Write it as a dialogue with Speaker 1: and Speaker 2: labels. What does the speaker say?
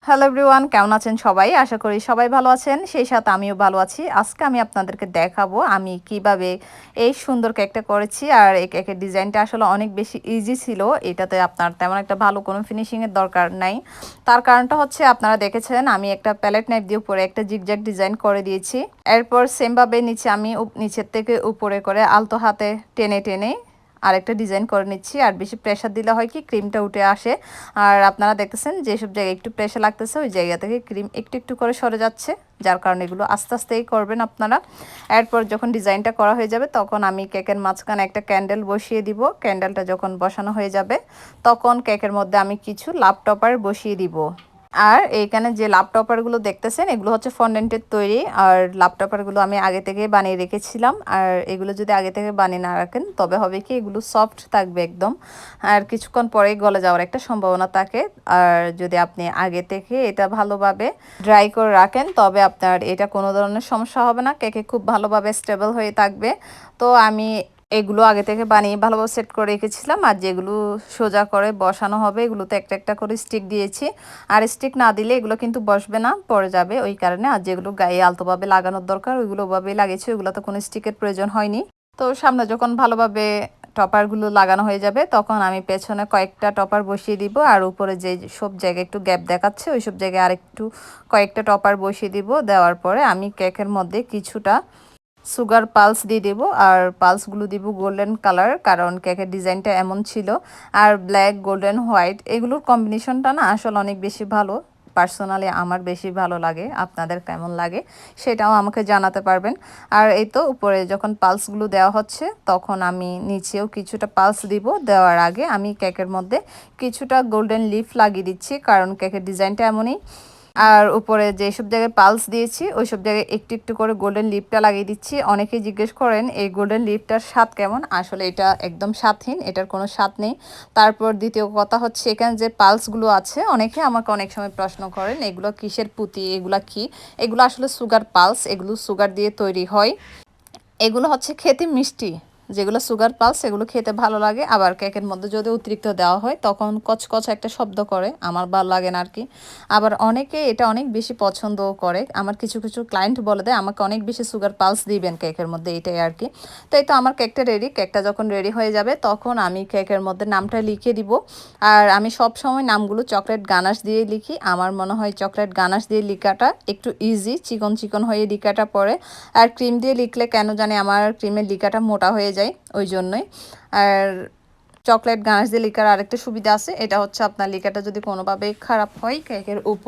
Speaker 1: Hello everyone, কেমন আছেন সবাই? আশা করি সবাই ভালো আছেন। সেই সাথে আমিও ভালো আছি। আজকে আমি আপনাদেরকে দেখাবো আমি কিভাবে এই সুন্দর কেকটা করেছি। আর এই কেকের ডিজাইনটা আসলে অনেক বেশি ইজি ছিল। এটাতে আপনার তেমন একটা ভালো কোনো ফিনিশিংয়ের দরকার নাই। তার কারণটা হচ্ছে আপনারা দেখেছেন আমি একটা প্যালেট নাইফ দিয়ে উপরে একটা জিগজ্যাগ ডিজাইন করে দিয়েছি। এরপর সেমভাবে নিচে আমি নিচের থেকে উপরে করে আলতো হাতে টেনে টেনে আরেকটা ডিজাইন করে নিচ্ছি। আর বেশি প্রেশার দিলে হয় কি ক্রিমটা উঠে আসে। আর আপনারা দেখতেছেন যেসব জায়গায় একটু প্রেশার লাগতেছে ওই জায়গা থেকে ক্রিম একটু একটু করে সরে যাচ্ছে, যার কারণে এগুলো আস্তে আস্তেই করবেন আপনারা। এরপর যখন ডিজাইনটা করা হয়ে যাবে তখন আমি কেকের মাঝখানে একটা ক্যান্ডেল বসিয়ে দিব। ক্যান্ডেলটা যখন বসানো হয়ে যাবে তখন কেকের মধ্যে আমি কিছু লাভ টপার বসিয়ে দিব। আর এইখানে যে ল্যাপটপারগুলো দেখতেছেন এগুলো হচ্ছে ফন্ডেন্টের তৈরি। আর ল্যাপটপারগুলো আমি আগে থেকে বানিয়ে রেখেছিলাম। আর এগুলো যদি আগে থেকে বানিয়ে না রাখেন তবে হবে কি এগুলো সফট থাকবে একদম, আর কিছুক্ষণ পরেই গলে যাওয়ার একটা সম্ভাবনা থাকে। আর যদি আপনি আগে থেকে এটা ভালোভাবে ড্রাই করে রাখেন তবে আপনার এটা কোনো ধরনের সমস্যা হবে না, কেকে খুব ভালোভাবে স্টেবল হয়ে থাকবে। তো আমি এগুলো আগে থেকে বানিয়ে ভালোভাবে সেট করে রেখেছিলাম। আর যেগুলো সোজা করে বসানো হবে এগুলোতে একটা একটা করে স্টিক দিয়েছি। আর স্টিক না দিলে এগুলো কিন্তু বসবে না, পড়ে যাবে ওই কারণে। আর যেগুলো গায়ে আলতোভাবে লাগানোর দরকার ওইগুলো ওভাবেই লাগিয়েছি, ওইগুলোতে কোনো স্টিকের প্রয়োজন হয়নি। তো সামনে যখন ভালোভাবে টপারগুলো লাগানো হয়ে যাবে তখন আমি পেছনে কয়েকটা টপার বসিয়ে দিব। আর উপরে যে সব জায়গায় একটু গ্যাপ দেখাচ্ছে ওই সব জায়গায় আরেকটু কয়েকটা টপার বসিয়ে দিব। দেওয়ার পরে আমি কেকের মধ্যে কিছুটা সুগার পালস দিয়ে দেবো। আর পালসগুলো দিব গোল্ডেন কালার, কারণ কেকের ডিজাইনটা এমন ছিল। আর ব্ল্যাক গোল্ডেন হোয়াইট এগুলোর কম্বিনেশনটা না আসলে অনেক বেশি ভালো। পার্সোনালি আমার বেশি ভালো লাগে, আপনাদের কেমন লাগে সেটাও আমাকে জানাতে পারবেন। আর এই তো উপরে যখন পালসগুলো দেওয়া হচ্ছে তখন আমি নিচেও কিছুটা পালস দিব। দেওয়ার আগে আমি কেকের মধ্যে কিছুটা গোল্ডেন লিফ লাগিয়ে দিচ্ছি, কারণ কেকের ডিজাইনটা এমনই। আর উপরে যেসব জায়গায় পালস দিয়েছি ওই সব জায়গায় একটু একটু করে গোল্ডেন লিপটা লাগিয়ে দিচ্ছি। অনেকেই জিজ্ঞেস করেন এই গোল্ডেন লিপটার স্বাদ কেমন, আসলে এটা একদম স্বাদহীন, এটার কোনো স্বাদ নেই। তারপর দ্বিতীয় কথা হচ্ছে এখানে যে পালসগুলো আছে অনেকে আমাকে অনেক সময় প্রশ্ন করেন এগুলো কিসের পুঁতি, এগুলা কি? এগুলো আসলে সুগার পালস, এগুলো সুগার দিয়ে তৈরি হয়। এগুলো হচ্ছে খেতে মিষ্টি, যেগুলো সুগার পালস সেগুলো খেতে ভালো লাগে। আবার কেকের মধ্যে যদি অতিরিক্ত দেওয়া হয় তখন কচকচ একটা শব্দ করে, আমার ভালো লাগে না আর কি। আবার অনেকে এটা অনেক বেশি পছন্দও করে, আমার কিছু কিছু ক্লায়েন্ট বলে দেয় আমাকে অনেক বেশি সুগার পালস দিবেন কেকের মধ্যে, এটাই আর কি। তো এই তো আমার কেকটা রেডি। কেকটা যখন রেডি হয়ে যাবে তখন আমি কেকের মধ্যে নামটা লিখে দিব। আর আমি সব সময় নামগুলো চকলেট গানাশ দিয়ে লিখি। আমার মনে হয় চকলেট গানাশ দিয়ে লেখাটা একটু ইজি, চিকন চিকন হয়ে লেখাটা পড়ে। আর ক্রিম দিয়ে লিখলে কেন জানি আমার ক্রিমের লিকাটা মোটা হয়ে যায়, ওই জন্যই। আর চকলেট গানাশ দিয়ে লিকার আরেকটা সুবিধা আছে, এটা হচ্ছে আপনার লিকাটা যদি কোনোভাবে খারাপ হয় কেকের উপরে